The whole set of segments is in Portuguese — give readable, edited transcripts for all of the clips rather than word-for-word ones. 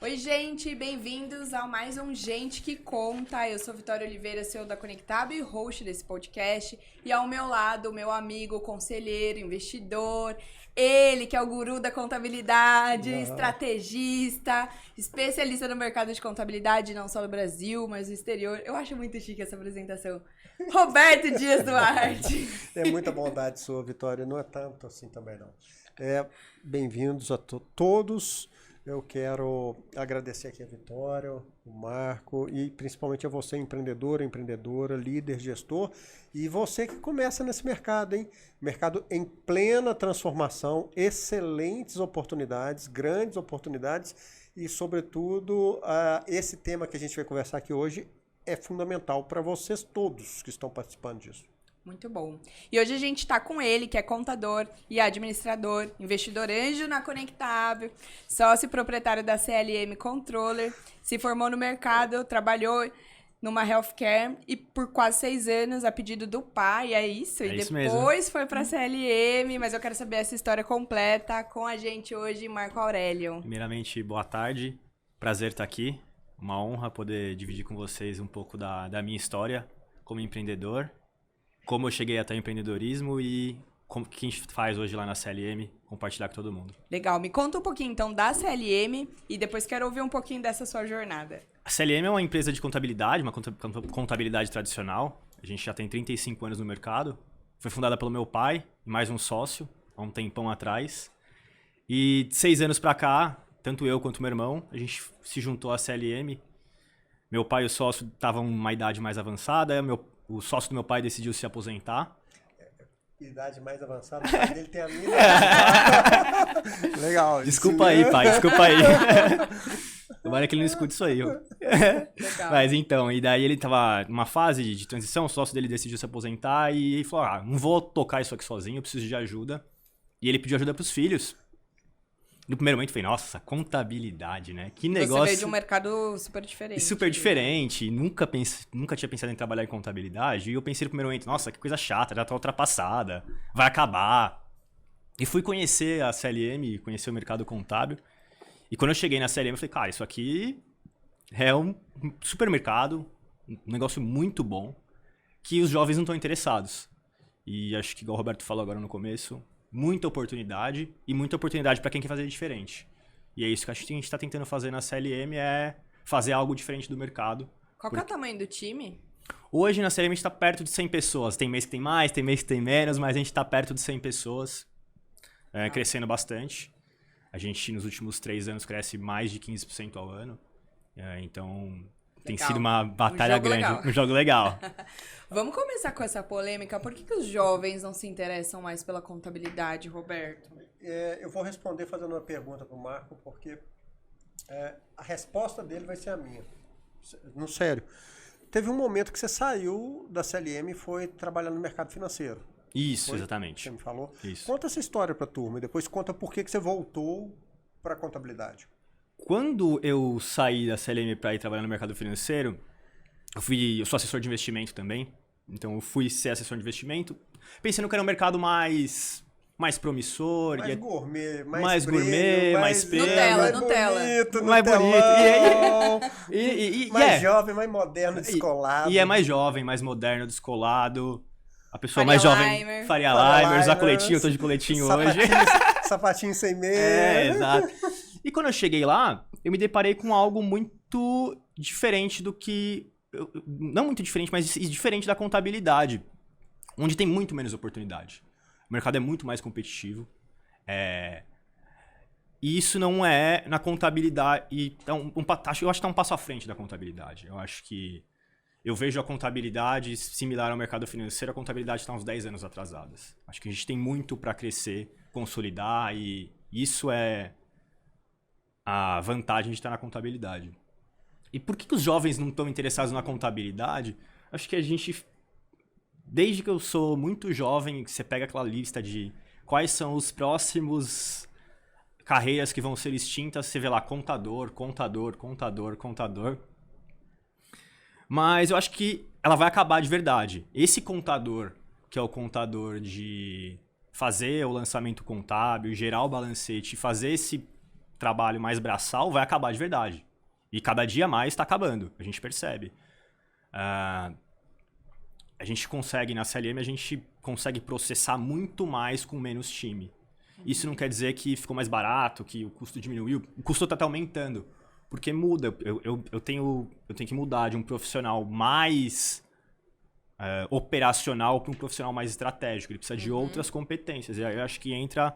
Oi, gente, bem-vindos a mais um Gente que Conta. Eu sou Vitória Oliveira, CEO da Conectado e host desse podcast. E ao meu lado, o meu amigo, conselheiro, investidor, ele que é o guru da contabilidade, estrategista, especialista no mercado de contabilidade, não só no Brasil, mas no exterior. Eu acho muito chique essa apresentação. Roberto Dias Duarte. É muita bondade sua, Vitória, não é tanto assim também não. Bem-vindos a todos. Eu quero agradecer aqui a Vitória, o Marco e principalmente a você, empreendedora, líder, gestor, e você que começa nesse mercado, hein? Mercado em plena transformação, excelentes oportunidades, grandes oportunidades e, sobretudo, esse tema que a gente vai conversar aqui hoje é fundamental para vocês todos que estão participando disso. Muito bom. E hoje a gente está com ele, que é contador e administrador, investidor anjo na Conectável, sócio proprietário da CLM Controller, se formou no mercado, trabalhou numa healthcare e por quase 6 anos a pedido do pai, é isso? E isso depois mesmo. foi para a CLM, mas eu quero saber essa história completa com a gente hoje, Marco Aurélio. Primeiramente, boa tarde. Prazer estar aqui. Uma honra poder dividir com vocês um pouco da minha história como empreendedor, como eu cheguei até o empreendedorismo e como que a gente faz hoje lá na CLM, compartilhar com todo mundo. Legal, me conta um pouquinho então da CLM e depois quero ouvir um pouquinho dessa sua jornada. A CLM é uma empresa de contabilidade, uma contabilidade tradicional. A gente já tem 35 anos no mercado. Foi fundada pelo meu pai e mais um sócio, há um tempão atrás. E de 6 anos para cá, tanto eu quanto meu irmão, a gente se juntou à CLM. Meu pai e o sócio estavam em uma idade mais avançada, o sócio do meu pai decidiu se aposentar. Idade mais avançada, o pai dele tem a minha. Legal. Desculpa aí, pai, desculpa aí. Tomara que ele não escute isso aí. Legal. Mas então, e daí ele tava numa fase de transição, o sócio dele decidiu se aposentar e falou, não vou tocar isso aqui sozinho, eu preciso de ajuda. E ele pediu ajuda pros filhos. No primeiro momento, eu falei, nossa, contabilidade, né? Que negócio... Você veio de um mercado super diferente. Super diferente. Nunca tinha pensado em trabalhar em contabilidade. E eu pensei no primeiro momento, nossa, que coisa chata, já tá ultrapassada, vai acabar. E fui conhecer a CLM, conhecer o mercado contábil. E quando eu cheguei na CLM, eu falei, cara, isso aqui é um supermercado, um negócio muito bom, que os jovens não estão interessados. E acho que, igual o Roberto falou agora no começo, muita oportunidade para quem quer fazer diferente. E é isso que a gente está tentando fazer na CLM, é fazer algo diferente do mercado. Qual que é o tamanho do time? Hoje na CLM a gente está perto de 100 pessoas. Tem mês que tem mais, tem mês que tem menos, mas a gente está perto de 100 pessoas, crescendo bastante. A gente nos últimos 3 anos cresce mais de 15% ao ano. Então tem sido uma batalha grande, um jogo legal. Vamos começar com essa polêmica. Por que os jovens não se interessam mais pela contabilidade, Roberto? Eu vou responder fazendo uma pergunta para o Marco, porque a resposta dele vai ser a minha. No sério. Teve um momento que você saiu da CLM e foi trabalhar no mercado financeiro. Isso, foi? Exatamente. Você me falou? Isso. Conta essa história para a turma e depois conta por que você voltou para a contabilidade. Quando eu saí da CLM para ir trabalhar no mercado financeiro, eu sou assessor de investimento também, então eu fui ser assessor de investimento, pensando que era um mercado mais promissor. Mais gourmet, mais gourmet, mais prêmio. Nutella. Mais bonito. Mais jovem, mais moderno, descolado. E é mais jovem, mais moderno, descolado. A pessoa Faria mais jovem, Limer. Faria Limer, usar coletinho, eu tô de coletinho hoje. Sapatinho sem meia. Exato. E quando eu cheguei lá, eu me deparei com algo muito diferente do que... Não muito diferente, mas diferente da contabilidade, onde tem muito menos oportunidade. O mercado é muito mais competitivo. E isso não é na contabilidade. Então, eu acho que tá um passo à frente da contabilidade. Eu acho que eu vejo a contabilidade similar ao mercado financeiro, a contabilidade está uns 10 anos atrasadas. Acho que a gente tem muito para crescer, consolidar, e isso é a vantagem de estar na contabilidade. E por que os jovens não estão interessados na contabilidade? Acho que a gente, desde que eu sou muito jovem, você pega aquela lista de quais são os próximos carreiras que vão ser extintas, você vê lá contador. Mas eu acho que ela vai acabar de verdade. Esse contador, que é o contador de fazer o lançamento contábil, gerar o balancete, fazer trabalho mais braçal vai acabar de verdade. E cada dia mais está acabando, a gente percebe. A gente consegue, na CLM, a gente consegue processar muito mais com menos time. Isso não quer dizer que ficou mais barato, que o custo diminuiu. O custo está até aumentando. Porque muda. Eu tenho que mudar de um profissional mais operacional para um profissional mais estratégico. Ele precisa de outras competências. E aí eu acho que entra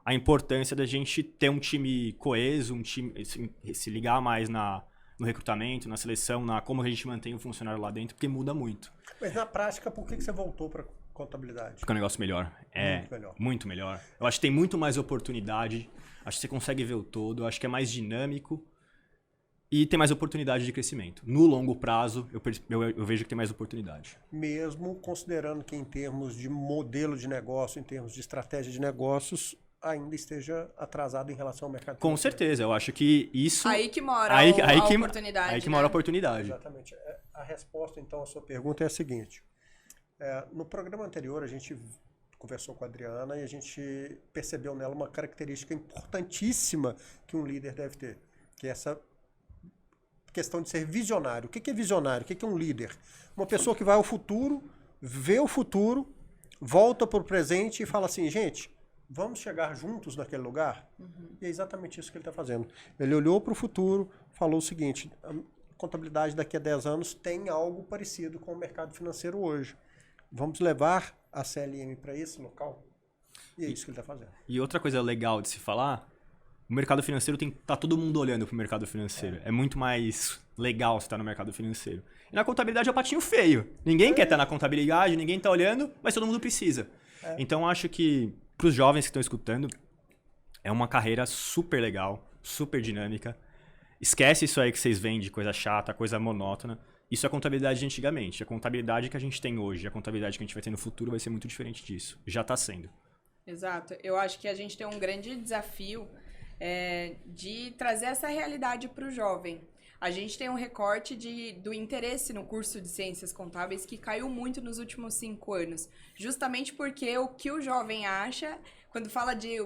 a importância da gente ter um time coeso, um time se ligar mais no recrutamento, na seleção, na como a gente mantém o funcionário lá dentro, porque muda muito. Mas na prática, por que você voltou para contabilidade? Porque é um negócio melhor. Muito melhor. Eu acho que tem muito mais oportunidade. Acho que você consegue ver o todo. Eu acho que é mais dinâmico. E tem mais oportunidade de crescimento. No longo prazo, eu vejo que tem mais oportunidade. Mesmo considerando que em termos de modelo de negócio, em termos de estratégia de negócios, ainda esteja atrasado em relação ao mercado Com certeza, eu acho que isso... Aí que mora a oportunidade. Aí que mora a oportunidade. Exatamente. A resposta, então, à sua pergunta é a seguinte. No programa anterior, a gente conversou com a Adriana e a gente percebeu nela uma característica importantíssima que um líder deve ter, que é essa questão de ser visionário. O que é visionário? O que é um líder? Uma pessoa que vai ao futuro, vê o futuro, volta para o presente e fala assim, gente, vamos chegar juntos naquele lugar? E é exatamente isso que ele está fazendo. Ele olhou para o futuro, falou o seguinte, a contabilidade daqui a 10 anos tem algo parecido com o mercado financeiro hoje. Vamos levar a CLM para esse local? E é isso que ele está fazendo. E outra coisa legal de se falar, o mercado financeiro tá todo mundo olhando para o mercado financeiro. É muito mais legal você estar no mercado financeiro. E na contabilidade é o patinho feio. Ninguém quer estar na contabilidade, ninguém está olhando, mas todo mundo precisa. Então acho que para os jovens que estão escutando, é uma carreira super legal, super dinâmica. Esquece isso aí que vocês veem de coisa chata, coisa monótona. Isso é a contabilidade de antigamente. A contabilidade que a gente tem hoje, a contabilidade que a gente vai ter no futuro vai ser muito diferente disso. Já está sendo. Exato. Eu acho que a gente tem um grande desafio de trazer essa realidade para o jovem. A gente tem um recorte do interesse no curso de Ciências Contábeis que caiu muito nos últimos 5 anos. Justamente porque o que o jovem acha, quando fala de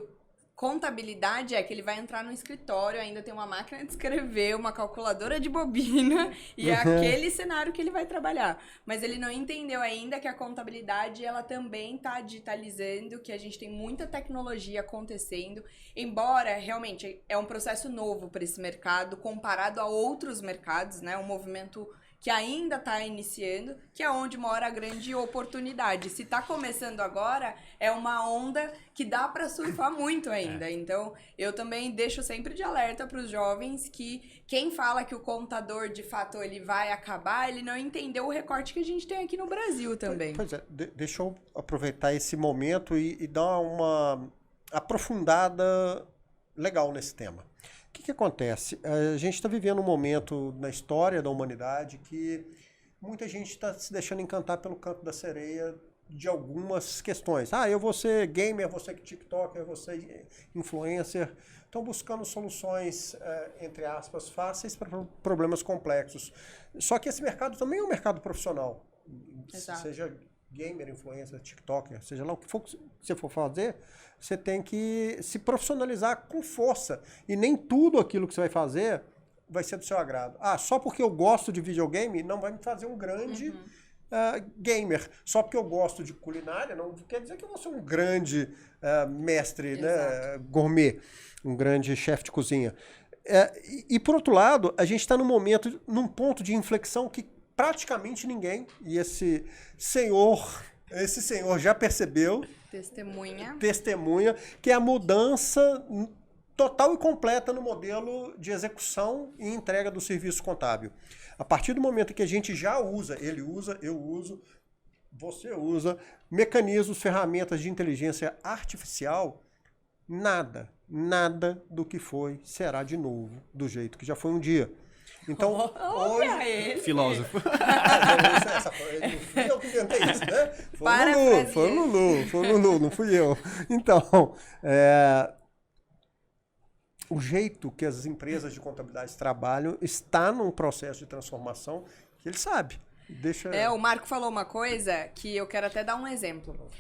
contabilidade, é que ele vai entrar no escritório, ainda tem uma máquina de escrever, uma calculadora de bobina, e é aquele cenário que ele vai trabalhar. Mas ele não entendeu ainda que a contabilidade, ela também está digitalizando, que a gente tem muita tecnologia acontecendo, embora realmente é um processo novo para esse mercado, comparado a outros mercados, né? Um movimento que ainda está iniciando, que é onde mora a grande oportunidade. Se está começando agora, é uma onda que dá para surfar muito ainda. Então, eu também deixo sempre de alerta para os jovens que quem fala que o contador, de fato, ele vai acabar, ele não entendeu o recorte que a gente tem aqui no Brasil também. Pois é, deixa eu aproveitar esse momento e dar uma aprofundada legal nesse tema. O que acontece? A gente está vivendo um momento na história da humanidade que muita gente está se deixando encantar pelo canto da sereia de algumas questões. Eu vou ser gamer, vou ser TikToker, eu vou ser influencer. Estão buscando soluções, entre aspas, fáceis para problemas complexos. Só que esse mercado também é um mercado profissional. Exato. Seja gamer, influencer, TikToker, seja lá o que for que você for fazer, você tem que se profissionalizar com força. E nem tudo aquilo que você vai fazer vai ser do seu agrado. Só porque eu gosto de videogame não vai me fazer um grande gamer. Só porque eu gosto de culinária não quer dizer que eu vou ser um grande mestre, né, gourmet, um grande chefe de cozinha. E por outro lado, a gente está num ponto de inflexão que praticamente ninguém, e esse senhor já percebeu, testemunha, que é a mudança total e completa no modelo de execução e entrega do serviço contábil. A partir do momento que a gente já usa, ele usa, eu uso, você usa, mecanismos, ferramentas de inteligência artificial, nada do que foi será de novo do jeito que já foi um dia. Então, hoje... Filósofo. Eu que inventei isso, né? Foi o Lulu, não fui eu. Então, o jeito que as empresas de contabilidade trabalham está num processo de transformação que ele sabe. Deixa... O Marco falou uma coisa que eu quero até dar um exemplo.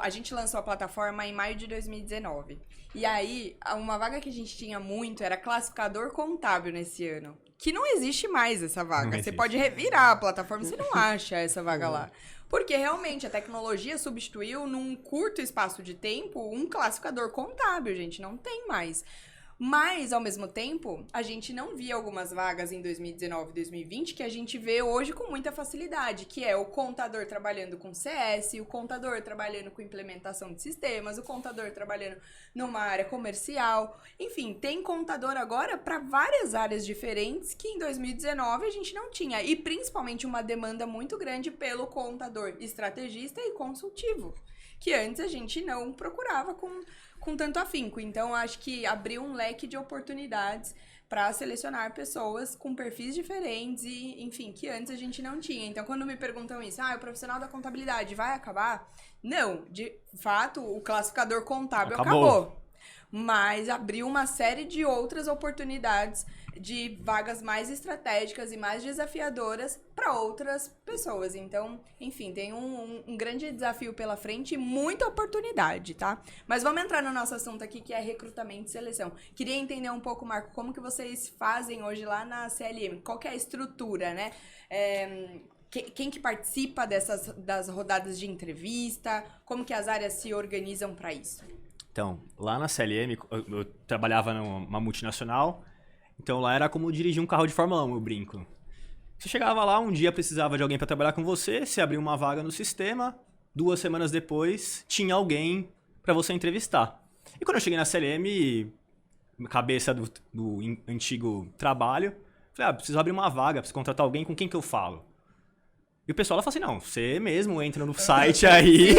A gente lançou a plataforma em maio de 2019. E aí, uma vaga que a gente tinha muito era classificador contábil nesse ano. Que não existe mais essa vaga. Você pode revirar a plataforma, você não acha essa vaga lá. Porque realmente a tecnologia substituiu num curto espaço de tempo um classificador contábil, gente. Não tem mais. Mas, ao mesmo tempo, a gente não via algumas vagas em 2019 e 2020 que a gente vê hoje com muita facilidade, que é o contador trabalhando com CS, o contador trabalhando com implementação de sistemas, o contador trabalhando numa área comercial. Enfim, tem contador agora para várias áreas diferentes que em 2019 a gente não tinha. E principalmente uma demanda muito grande pelo contador estrategista e consultivo, que antes a gente não procurava com tanto afinco. Então, acho que abriu um leque de oportunidades para selecionar pessoas com perfis diferentes e, enfim, que antes a gente não tinha. Então, quando me perguntam isso, o profissional da contabilidade vai acabar? Não, de fato, o classificador contábil acabou. Mas abriu uma série de outras oportunidades de vagas mais estratégicas e mais desafiadoras para outras pessoas. Então, enfim, tem um grande desafio pela frente e muita oportunidade, tá? Mas vamos entrar no nosso assunto aqui, que é recrutamento e seleção. Queria entender um pouco, Marco, como que vocês fazem hoje lá na CLM? Qual que é a estrutura, né? Quem que participa das rodadas de entrevista? Como que as áreas se organizam para isso? Então, lá na CLM, eu trabalhava numa multinacional, então lá era como dirigir um carro de Fórmula 1, eu brinco. Você chegava lá, um dia precisava de alguém para trabalhar com você, você abriu uma vaga no sistema, 2 semanas depois tinha alguém para você entrevistar. E quando eu cheguei na CLM, cabeça do antigo trabalho, falei, preciso abrir uma vaga, preciso contratar alguém, com quem que eu falo? E o pessoal lá fala assim, não, você mesmo entra no site aí...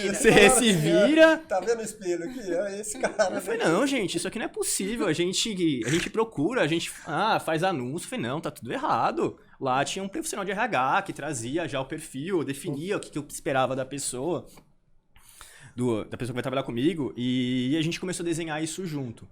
Você se vira. Tá vendo o espelho aqui? É esse cara. Eu falei, não, gente, isso aqui não é possível. A gente procura, a gente faz anúncio. Eu falei, não, tá tudo errado. Lá tinha um profissional de RH que trazia já o perfil, definia o que eu esperava da pessoa, da pessoa que vai trabalhar comigo. E a gente começou a desenhar isso junto.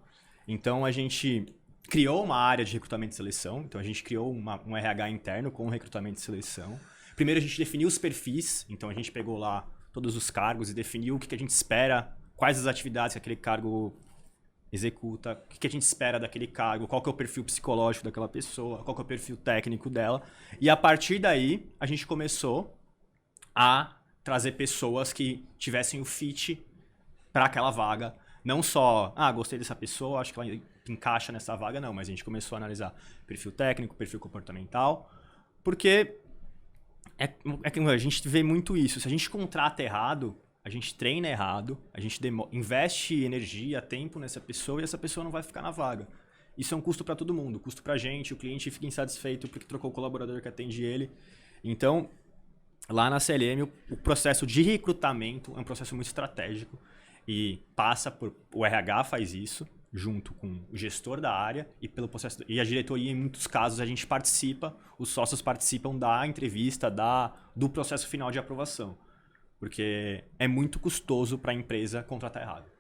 Então, a gente criou uma área de recrutamento e seleção. Então, a gente criou um RH interno com recrutamento e seleção. Primeiro, a gente definiu os perfis. Então, a gente pegou lá todos os cargos e definiu o que a gente espera, quais as atividades que aquele cargo executa, o que a gente espera daquele cargo, qual que é o perfil psicológico daquela pessoa, qual que é o perfil técnico dela. E a partir daí, a gente começou a trazer pessoas que tivessem o fit para aquela vaga. Não só, gostei dessa pessoa, acho que ela encaixa nessa vaga, não. Mas a gente começou a analisar perfil técnico, perfil comportamental, porque que a gente vê muito isso. Se a gente contrata errado, a gente treina errado, a gente investe energia, tempo nessa pessoa e essa pessoa não vai ficar na vaga. Isso é um custo para todo mundo, custo para a gente, o cliente fica insatisfeito porque trocou o colaborador que atende ele. Então, lá na CLM, o processo de recrutamento é um processo muito estratégico e passa por... O RH faz isso, junto com o gestor da área e pelo processo e a diretoria, em muitos casos, a gente participa, os sócios participam da entrevista, do processo final de aprovação. Porque é muito custoso para a empresa contratar errado.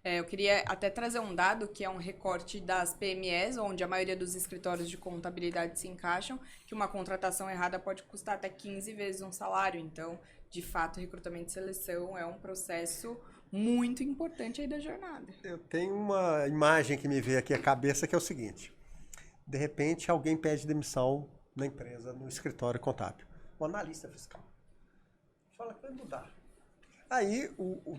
Eu queria até trazer um dado que é um recorte das PMEs, onde a maioria dos escritórios de contabilidade se encaixam, que uma contratação errada pode custar até 15 vezes um salário. Então, de fato, recrutamento e seleção é um processo muito importante aí da jornada. Eu tenho uma imagem que me veio aqui à cabeça que é o seguinte. De repente, alguém pede demissão na empresa, no escritório contábil. O analista fiscal. Fala que vai mudar. Aí o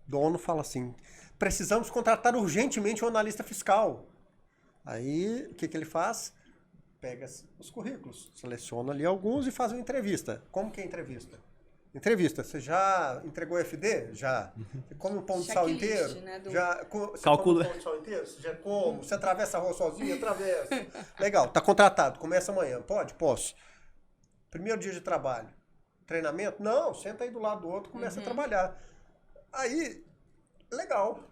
dono fala assim, precisamos contratar urgentemente um analista fiscal. Aí, o que ele faz? Pega os currículos, seleciona ali alguns e faz uma entrevista. Como que é a entrevista? Entrevista, você já entregou FD? Já. Você come um pão de sal inteiro? Né, já. Você calcula. Come um pão de sal inteiro? Você já como? Você atravessa a rua sozinho? Atravessa. Legal, tá contratado, começa amanhã. Pode? Posso. Primeiro dia de trabalho. Treinamento? Não, senta aí do lado do outro, começa a trabalhar. Aí, legal.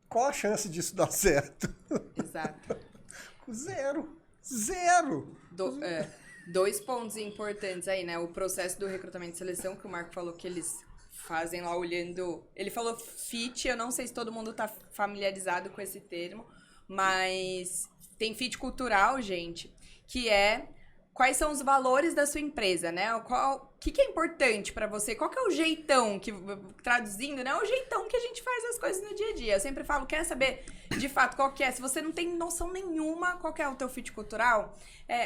Qual a chance disso dar certo? Exato. Zero. 2 pontos importantes aí, né? O processo do recrutamento e seleção, que o Marco falou que eles fazem lá olhando... Ele falou fit, eu não sei se todo mundo tá familiarizado com esse termo, mas tem fit cultural, gente, que é quais são os valores da sua empresa, né? O que é importante pra você? Qual que é o jeitão, traduzindo, né? O jeitão que a gente faz as coisas no dia a dia. Eu sempre falo, quer saber de fato qual que é? Se você não tem noção nenhuma qual que é o teu fit cultural,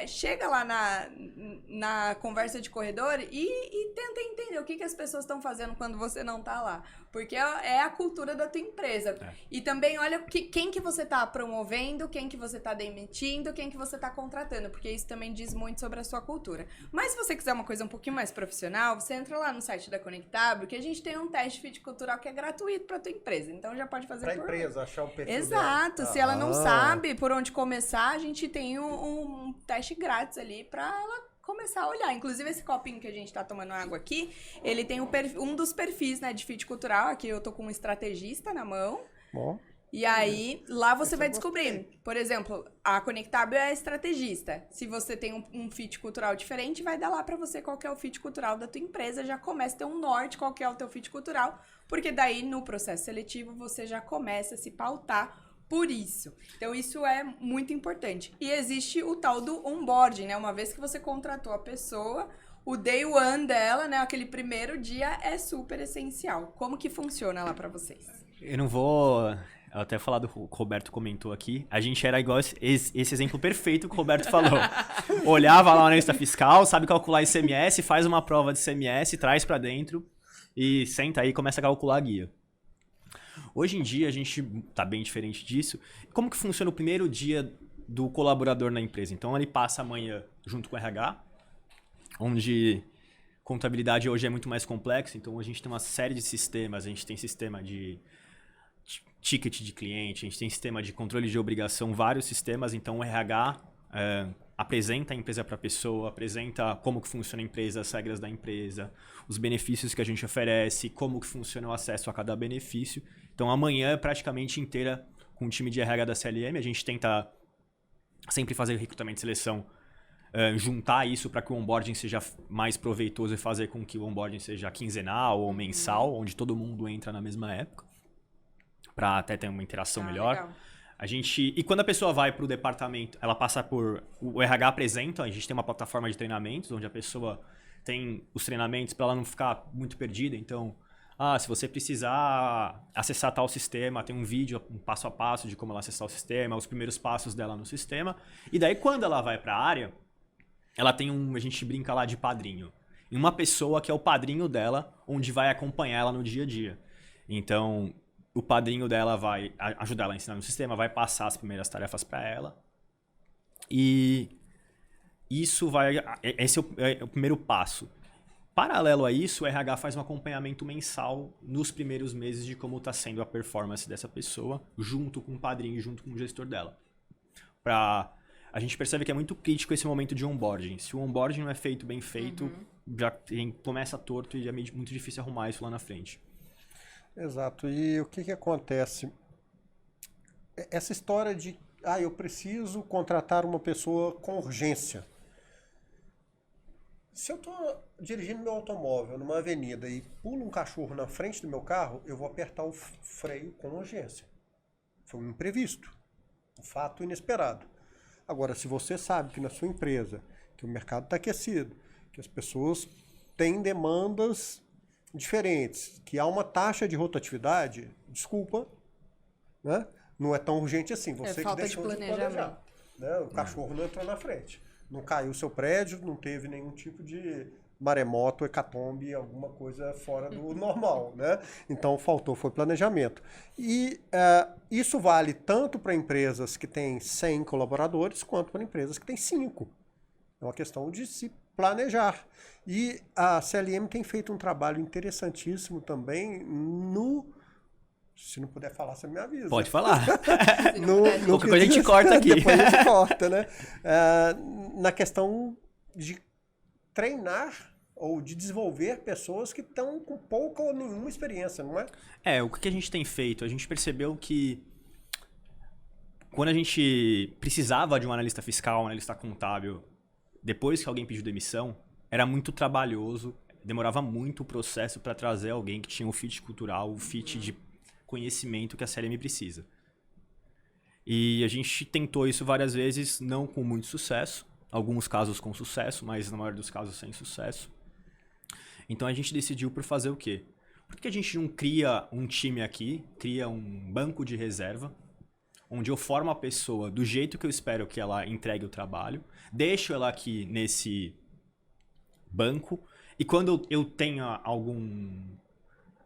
chega lá na conversa de corredor e tenta entender o que as pessoas estão fazendo quando você não tá lá. Porque é a cultura da tua empresa. E também olha quem que você tá promovendo, quem que você tá demitindo, quem que você tá contratando. Porque isso também diz muito sobre a sua cultura. Mas se você quiser uma coisa um pouquinho mais profissional, você entra lá no site da Conectável, que a gente tem um teste fit cultural que é gratuito pra tua empresa. Então já pode fazer pra empresa, achar o perfil Exato. dela. Se ela não sabe por onde começar, a gente tem um teste grátis ali pra ela começar a olhar. Inclusive, esse copinho que a gente tá tomando água aqui, ele tem um dos perfis, né, de fit cultural. Aqui eu tô com um estrategista na mão. Bom. E aí, lá você vai descobrir. Por exemplo, a Conectável é a estrategista. Se você tem um fit cultural diferente, vai dar lá pra você qual que é o fit cultural da tua empresa. Já começa a ter um norte qual que é o teu fit cultural. Porque daí, no processo seletivo, você já começa a se pautar por isso. Então, isso é muito importante. E existe o tal do onboarding, né? Uma vez que você contratou a pessoa, o day one dela, né? Aquele primeiro dia é super essencial. Como que funciona lá pra vocês? Eu não vou... Eu até falar do que o Roberto comentou aqui. A gente era igual esse exemplo perfeito que o Roberto falou. Olhava lá na lista fiscal, sabe calcular ICMS, faz uma prova de ICMS, traz pra dentro e senta aí e começa a calcular a guia. Hoje em dia a gente tá bem diferente disso. Como que funciona o primeiro dia do colaborador na empresa? Então ele passa amanhã junto com o RH, onde contabilidade hoje é muito mais complexa. Então a gente tem uma série de sistemas. A gente tem sistema de ticket de cliente, a gente tem sistema de controle de obrigação, vários sistemas. Então o RH apresenta a empresa para a pessoa, apresenta como que funciona a empresa, as regras da empresa, os benefícios que a gente oferece, como que funciona o acesso a cada benefício. Então amanhã é praticamente inteira com o time de RH da CLM. A gente tenta sempre fazer recrutamento e seleção, juntar isso para que o onboarding seja mais proveitoso e fazer com que o onboarding seja quinzenal ou mensal, onde todo mundo entra na mesma época, para até ter uma interação melhor. Legal. E quando a pessoa vai para o departamento, ela passa por... O RH apresenta, a gente tem uma plataforma de treinamentos, onde a pessoa tem os treinamentos para ela não ficar muito perdida. Então, se você precisar acessar tal sistema, tem um vídeo, um passo a passo de como ela acessar o sistema, os primeiros passos dela no sistema. E daí, quando ela vai para a área, ela tem a gente brinca lá de padrinho. E uma pessoa que é o padrinho dela, onde vai acompanhar ela no dia a dia. Então, o padrinho dela vai ajudar ela a ensinar no sistema, vai passar as primeiras tarefas para ela. E isso esse é o primeiro passo. Paralelo a isso, o RH faz um acompanhamento mensal nos primeiros meses de como está sendo a performance dessa pessoa, junto com o padrinho e junto com o gestor dela. A gente percebe que é muito crítico esse momento de onboarding. Se o onboarding não é feito bem feito, já começa torto e é muito difícil arrumar isso lá na frente. Exato. E o que acontece? Essa história de, eu preciso contratar uma pessoa com urgência. Se eu estou dirigindo meu automóvel numa avenida e pula um cachorro na frente do meu carro, eu vou apertar o freio com urgência. Foi um imprevisto, um fato inesperado. Agora, se você sabe que na sua empresa, que o mercado está aquecido, que as pessoas têm demandas diferentes, que há uma taxa de rotatividade, desculpa, né? Não é tão urgente assim. Você que deixou de planejar. Né? O cachorro não entrou na frente. Não caiu o seu prédio, não teve nenhum tipo de maremoto, hecatombe, alguma coisa fora do normal, né? Então, foi planejamento. E isso vale tanto para empresas que têm 100 colaboradores, quanto para empresas que têm 5. É uma questão de se planejar. E a CLM tem feito um trabalho interessantíssimo também Se não puder falar, você me avisa. Pode falar. Qualquer coisa a gente corta aqui. Depois a gente corta, né? Na questão de treinar ou de desenvolver pessoas que estão com pouca ou nenhuma experiência, não é? O que a gente tem feito? A gente percebeu que quando a gente precisava de um analista fiscal, um analista contábil, depois que alguém pediu demissão, era muito trabalhoso, demorava muito o processo para trazer alguém que tinha o fit cultural, o fit de conhecimento que a CLM precisa. E a gente tentou isso várias vezes, não com muito sucesso. Alguns casos com sucesso, mas na maioria dos casos sem sucesso. Então a gente decidiu por fazer o quê? Por que a gente não cria um time aqui, cria um banco de reserva, onde eu formo a pessoa do jeito que eu espero que ela entregue o trabalho, deixo ela aqui nesse banco, e quando eu tenha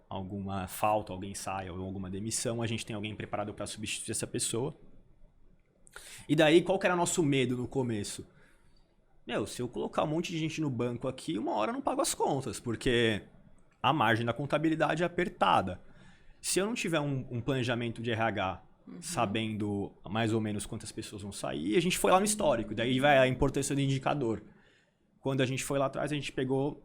alguma falta, alguém saia ou alguma demissão, a gente tem alguém preparado para substituir essa pessoa. E daí, qual que era nosso medo no começo? Se eu colocar um monte de gente no banco aqui, uma hora eu não pago as contas, porque a margem da contabilidade é apertada. Se eu não tiver um planejamento de RH sabendo mais ou menos quantas pessoas vão sair, a gente foi lá no histórico, daí vai a importância do indicador. Quando a gente foi lá atrás, a gente pegou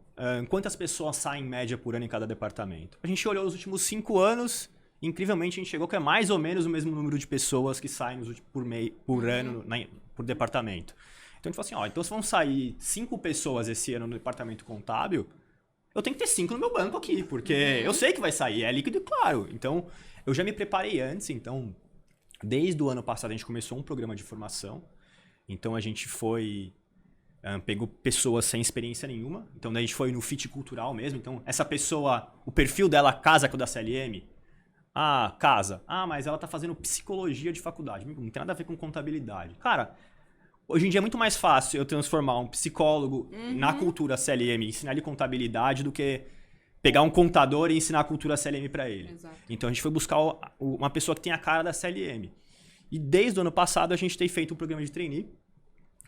quantas pessoas saem em média por ano em cada departamento. A gente olhou os últimos 5 anos, incrivelmente a gente chegou que é mais ou menos o mesmo número de pessoas que saem por ano por departamento. Então a gente falou assim, então se vão sair 5 pessoas esse ano no departamento contábil, eu tenho que ter 5 no meu banco aqui, porque eu sei que vai sair, é líquido e claro. Então eu já me preparei antes, então desde o ano passado a gente começou um programa de formação. Então a gente pegou pessoas sem experiência nenhuma. Então daí a gente foi no fit cultural mesmo. Então essa pessoa, o perfil dela casa com o da CLM? Casa. Mas ela tá fazendo psicologia de faculdade. Não tem nada a ver com contabilidade. Cara, hoje em dia é muito mais fácil eu transformar um psicólogo na cultura CLM e ensinar ele contabilidade do que pegar um contador e ensinar a cultura CLM para ele. Exato. Então a gente foi buscar uma pessoa que tem a cara da CLM. E desde o ano passado a gente tem feito um programa de trainee.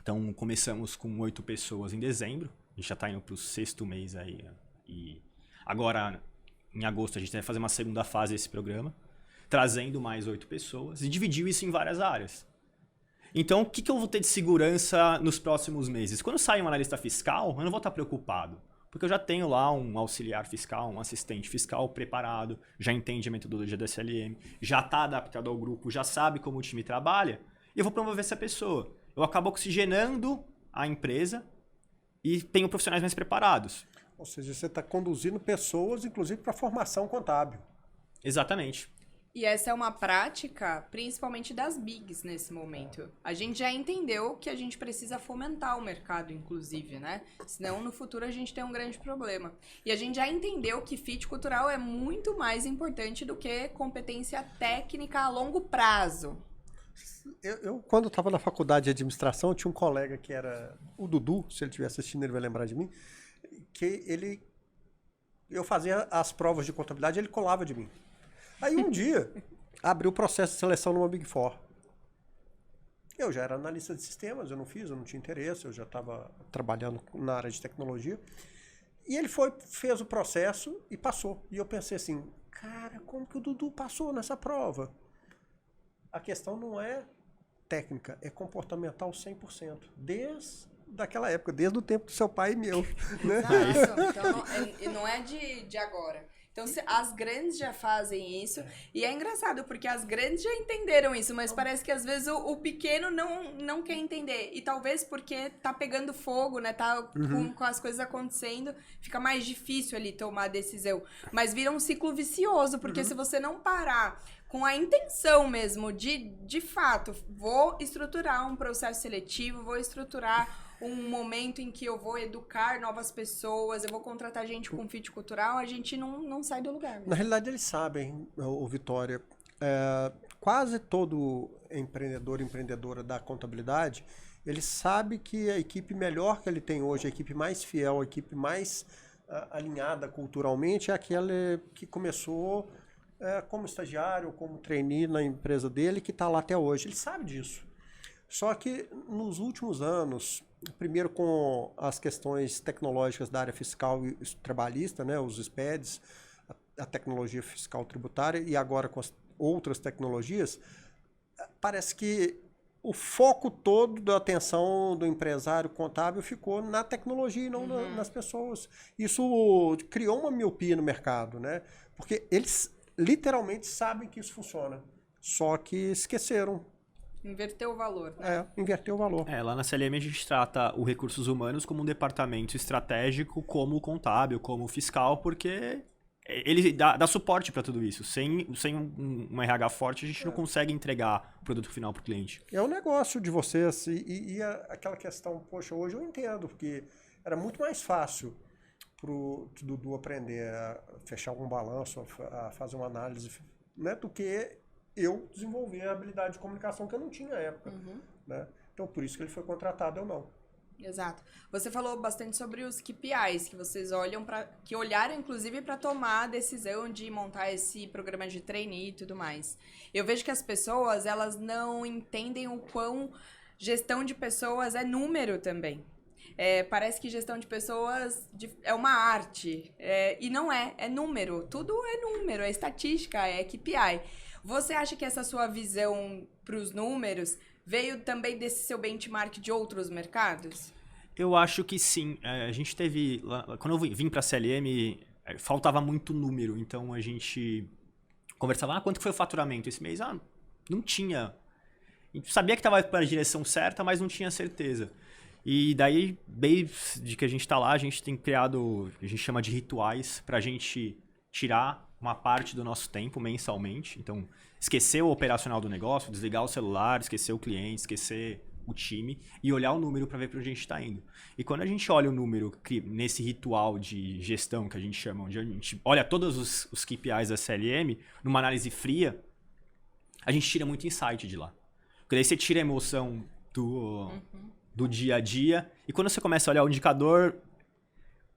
Então começamos com 8 pessoas em dezembro. A gente já está indo para o 6º mês aí. E agora, em agosto, a gente vai fazer uma segunda fase desse programa, trazendo mais 8 pessoas e dividiu isso em várias áreas. Então, o que eu vou ter de segurança nos próximos meses? Quando sair um analista fiscal, eu não vou estar preocupado. Porque eu já tenho lá um auxiliar fiscal, um assistente fiscal preparado, já entende a metodologia da SLM, já está adaptado ao grupo, já sabe como o time trabalha, e eu vou promover essa pessoa. Eu acabo oxigenando a empresa e tenho profissionais mais preparados. Ou seja, você está conduzindo pessoas, inclusive, para formação contábil. Exatamente. E essa é uma prática, principalmente das bigs nesse momento. A gente já entendeu que a gente precisa fomentar o mercado, inclusive, né? Senão, no futuro, a gente tem um grande problema. E a gente já entendeu que fit cultural é muito mais importante do que competência técnica a longo prazo. Eu quando estava na faculdade de administração, tinha um colega que era o Dudu, se ele estiver assistindo, ele vai lembrar de mim, que eu fazia as provas de contabilidade e ele colava de mim. Aí um dia, abriu o processo de seleção numa Big Four. Eu já era analista de sistemas, eu não tinha interesse, eu já estava trabalhando na área de tecnologia. E ele fez o processo e passou. E eu pensei assim, cara, como que o Dudu passou nessa prova? A questão não é técnica, é comportamental 100%. Desde daquela época, desde o tempo do seu pai e meu. Né? Exato. Então, não é de agora. Então, as grandes já fazem isso. E é engraçado, porque as grandes já entenderam isso, mas parece que às vezes o pequeno não quer entender. E talvez porque tá pegando fogo, né? Tá com as coisas acontecendo, fica mais difícil ali tomar a decisão. Mas vira um ciclo vicioso, porque se você não parar com a intenção mesmo de fato, vou estruturar um processo seletivo, vou estruturar um momento em que eu vou educar novas pessoas, eu vou contratar gente com fit cultural, a gente não sai do lugar. Mesmo. Na realidade, eles sabem, o Vitória, quase todo empreendedor e empreendedora da contabilidade, ele sabe que a equipe melhor que ele tem hoje, a equipe mais fiel, a equipe mais alinhada culturalmente, é aquela que começou como estagiário ou como trainee na empresa dele, que está lá até hoje. Ele sabe disso. Só que nos últimos anos, primeiro com as questões tecnológicas da área fiscal e trabalhista, né, os SPEDs, a tecnologia fiscal tributária, e agora com as outras tecnologias, parece que o foco todo da atenção do empresário contábil ficou na tecnologia e não nas pessoas. Isso criou uma miopia no mercado, né? Porque eles literalmente sabem que isso funciona, só que esqueceram. Inverteu o valor. Né? Inverteu o valor. Lá na CLM a gente trata o recursos humanos como um departamento estratégico, como o contábil, como o fiscal, porque ele dá suporte para tudo isso. Sem um RH forte, a gente não consegue entregar o produto final para o cliente. É um negócio de vocês e aquela questão, poxa, hoje eu entendo, porque era muito mais fácil pro Dudu aprender a fechar um balanço, a fazer uma análise, né, do que eu desenvolver a habilidade de comunicação que eu não tinha na época. Né? Então, por isso que ele foi contratado, eu não. Exato. Você falou bastante sobre os KPIs que vocês olham que olharam inclusive para tomar a decisão de montar esse programa de trainee e tudo mais. Eu vejo que as pessoas, elas não entendem o quão gestão de pessoas é número também. Parece que gestão de pessoas é uma arte. E não é número. Tudo é número, é estatística, é KPI. Você acha que essa sua visão para os números veio também desse seu benchmark de outros mercados? Eu acho que sim. A gente teve... Quando eu vim para a CLM, faltava muito número. Então, a gente conversava, quanto foi o faturamento esse mês? Não tinha. Sabia que estava para a direção certa, mas não tinha certeza. E daí, desde que a gente está lá, a gente tem criado, a gente chama de rituais, para a gente tirar uma parte do nosso tempo mensalmente. Então, esquecer o operacional do negócio, desligar o celular, esquecer o cliente, esquecer o time e olhar o número para ver para onde a gente está indo. E quando a gente olha o número nesse ritual de gestão que a gente chama, onde a gente olha todos os KPIs da CLM, numa análise fria, a gente tira muito insight de lá. Porque daí você tira a emoção do dia a dia e quando você começa a olhar o indicador,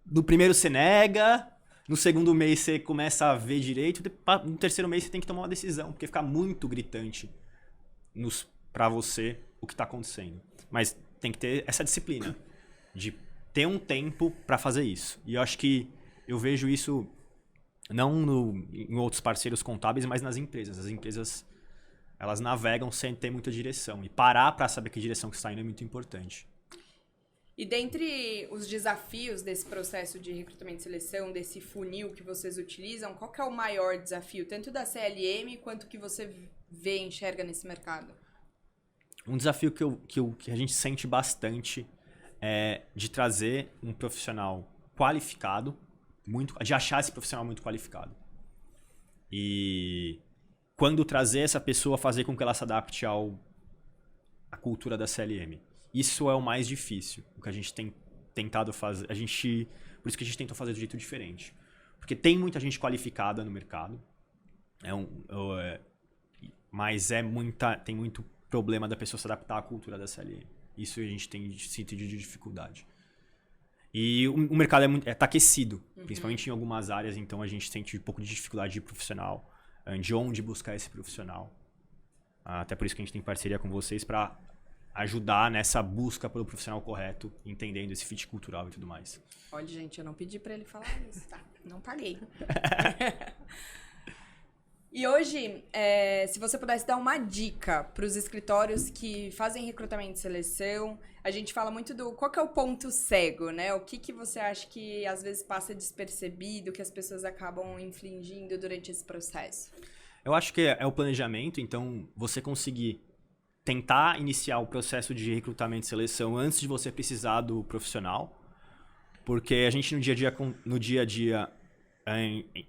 no primeiro você nega, no segundo mês você começa a ver direito, no terceiro mês você tem que tomar uma decisão, porque fica muito gritante para você o que está acontecendo. Mas tem que ter essa disciplina de ter um tempo para fazer isso. E eu acho que eu vejo isso não em outros parceiros contábeis, mas nas empresas. As empresas, elas navegam sem ter muita direção. E parar para saber que direção que está indo é muito importante. E dentre os desafios desse processo de recrutamento e seleção, desse funil que vocês utilizam, qual que é o maior desafio, tanto da CLM quanto que você vê e enxerga nesse mercado? Um desafio que a gente sente bastante é de trazer um profissional qualificado, de achar esse profissional muito qualificado. E quando trazer essa pessoa, fazer com que ela se adapte à cultura da CLM. Isso é o mais difícil, o que a gente tem tentado fazer. Por isso que a gente tentou fazer de um jeito diferente. Porque tem muita gente qualificada no mercado, mas tem muito problema da pessoa se adaptar à cultura da CLM. Isso a gente tem sentido de dificuldade. E o mercado tá aquecido, principalmente em algumas áreas, então a gente sente um pouco de dificuldade de profissional, de onde buscar esse profissional. Até por isso que a gente tem parceria com vocês para ajudar nessa busca pelo profissional correto, entendendo esse fit cultural e tudo mais. Olha, gente, eu não pedi para ele falar isso, tá? Não paguei. E hoje, se você pudesse dar uma dica para os escritórios que fazem recrutamento e seleção, a gente fala muito qual que é o ponto cego, né? O que você acha que às vezes passa despercebido, que as pessoas acabam infringindo durante esse processo? Eu acho que é o planejamento, então você conseguir tentar iniciar o processo de recrutamento e seleção antes de você precisar do profissional, porque a gente no dia a dia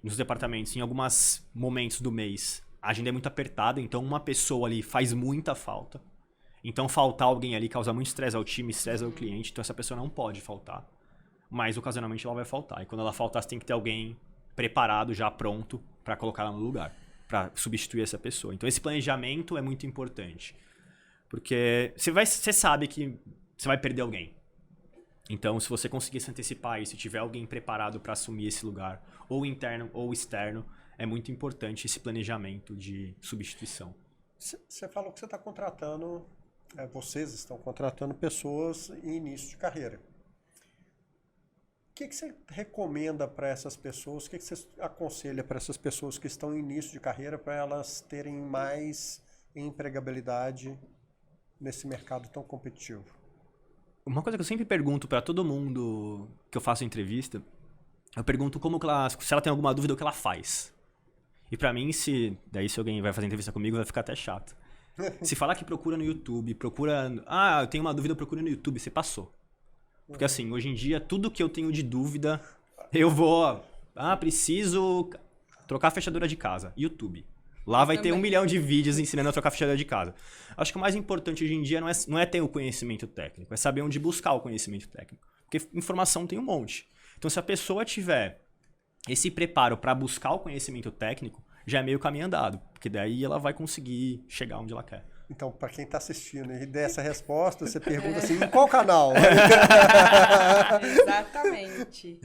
nos departamentos, em alguns momentos do mês, a agenda é muito apertada, então uma pessoa ali faz muita falta. Então faltar alguém ali causa muito estresse ao time, estresse ao cliente, então essa pessoa não pode faltar. Mas ocasionalmente ela vai faltar. E quando ela faltar, você tem que ter alguém preparado, já pronto, para colocar ela no lugar, para substituir essa pessoa. Então esse planejamento é muito importante. Porque você sabe que você vai perder alguém. Então, se você conseguir se antecipar e se tiver alguém preparado para assumir esse lugar, ou interno ou externo, é muito importante esse planejamento de substituição. Você falou que você está contratando, vocês estão contratando pessoas em início de carreira. O que você recomenda para essas pessoas? O que você aconselha para essas pessoas que estão em início de carreira para elas terem mais empregabilidade nesse mercado tão competitivo? Uma coisa que eu sempre pergunto para todo mundo que eu faço entrevista, eu pergunto se ela tem alguma dúvida, o que ela faz. E para mim, se alguém vai fazer entrevista comigo, vai ficar até chato. Se falar que procura no YouTube, eu tenho uma dúvida, procura no YouTube, você passou. Porque assim, hoje em dia, tudo que eu tenho de dúvida, eu vou Preciso trocar a fechadura de casa. YouTube. Lá vai ter 1 milhão de vídeos ensinando a trocar a fechadura de casa. Acho que o mais importante hoje em dia não é ter o conhecimento técnico, é saber onde buscar o conhecimento técnico. Porque informação tem um monte. Então, se a pessoa tiver esse preparo para buscar o conhecimento técnico, já é meio caminho andado. Porque daí ela vai conseguir chegar onde ela quer. Então, para quem está assistindo e der essa resposta, você pergunta assim, em qual canal? Exatamente.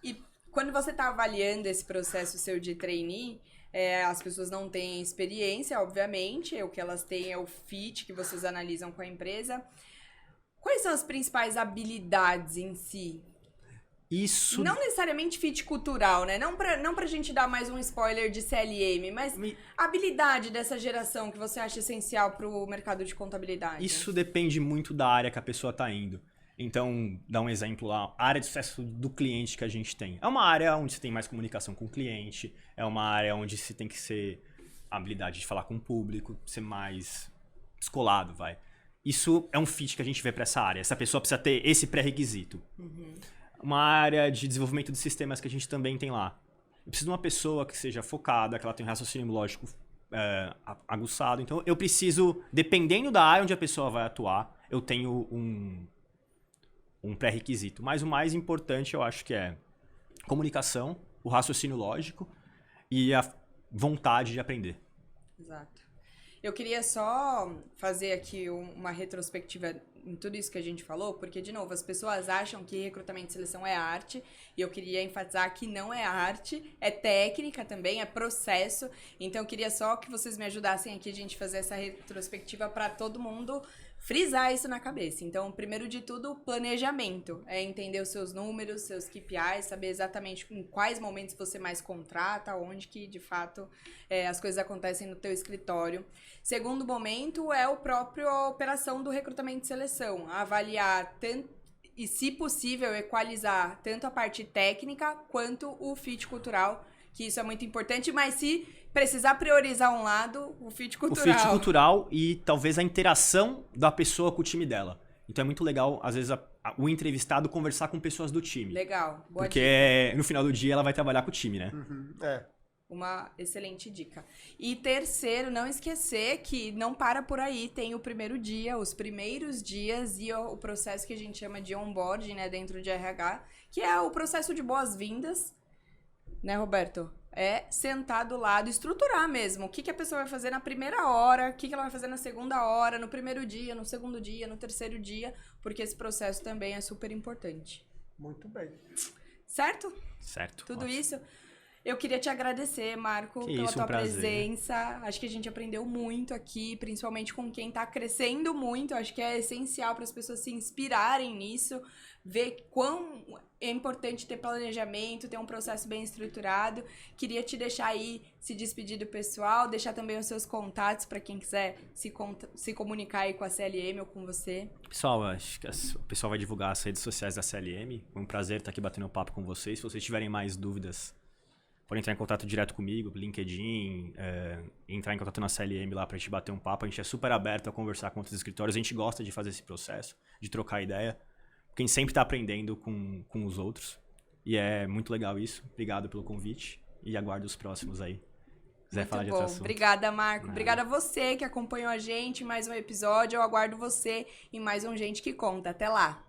E quando você está avaliando esse processo seu de trainee, as pessoas não têm experiência, obviamente, o que elas têm é o fit que vocês analisam com a empresa. Quais são as principais habilidades em si? Isso... Não necessariamente fit cultural, né? Não pra gente dar mais um spoiler de CLM, mas habilidade dessa geração que você acha essencial pro mercado de contabilidade. Isso depende muito da área que a pessoa está indo. Então, dá um exemplo lá, a área de sucesso do cliente que a gente tem. É uma área onde você tem mais comunicação com o cliente, é uma área onde você tem que ser a habilidade de falar com o público, ser mais descolado, vai. Isso é um fit que a gente vê para essa área. Essa pessoa precisa ter esse pré-requisito. Uma área de desenvolvimento de sistemas que a gente também tem lá. Eu preciso de uma pessoa que seja focada, que ela tenha um raciocínio lógico aguçado. Então, eu preciso, dependendo da área onde a pessoa vai atuar, eu tenho um pré-requisito. Mas o mais importante, eu acho que é comunicação, o raciocínio lógico e a vontade de aprender. Exato. Eu queria só fazer aqui uma retrospectiva em tudo isso que a gente falou, porque, de novo, as pessoas acham que recrutamento e seleção é arte, e eu queria enfatizar que não é arte, é técnica também, é processo. Então, eu queria só que vocês me ajudassem aqui a gente fazer essa retrospectiva para todo mundo frisar isso na cabeça. Então, primeiro de tudo, planejamento. É entender os seus números, seus KPIs, saber exatamente em quais momentos você mais contrata, onde que, de fato, as coisas acontecem no teu escritório. Segundo momento é o próprio a operação do recrutamento e seleção. Avaliar e, se possível, equalizar tanto a parte técnica quanto o fit cultural, que isso é muito importante, mas se precisar priorizar um lado, o fit cultural. O fit cultural e talvez a interação da pessoa com o time dela. Então é muito legal, às vezes, o entrevistado conversar com pessoas do time. Legal. Boa porque dica. No final do dia ela vai trabalhar com o time, né? Uma excelente dica. E terceiro, não esquecer que não para por aí, tem o primeiro dia, os primeiros dias e o processo que a gente chama de onboarding, né, dentro de RH, que é o processo de boas-vindas, né, Roberto? É sentar do lado, estruturar mesmo. O que a pessoa vai fazer na primeira hora, o que ela vai fazer na segunda hora, no primeiro dia, no segundo dia, no terceiro dia, porque esse processo também é super importante. Muito bem. Certo? Certo. Tudo ótimo. isso. Eu queria te agradecer, Marco, pela tua presença. Acho que a gente aprendeu muito aqui, principalmente com quem está crescendo muito. Acho que é essencial para as pessoas se inspirarem nisso, ver quão é importante ter planejamento, ter um processo bem estruturado. Queria te deixar aí, se despedir do pessoal, deixar também os seus contatos para quem quiser se comunicar aí com a CLM ou com você. Pessoal, acho que o pessoal vai divulgar as redes sociais da CLM. Foi um prazer estar aqui batendo um papo com vocês. Se vocês tiverem mais dúvidas, podem entrar em contato direto comigo, LinkedIn, entrar em contato na CLM lá pra gente bater um papo. A gente é super aberto a conversar com outros escritórios. A gente gosta de fazer esse processo, de trocar ideia. Quem sempre tá aprendendo com os outros. E é muito legal isso. Obrigado pelo convite e aguardo os próximos aí. Quiser muito falar de bom. outro assunto. Obrigada, Marco. Obrigada a você que acompanhou a gente em mais um episódio. Eu aguardo você em mais um Gente que Conta. Até lá!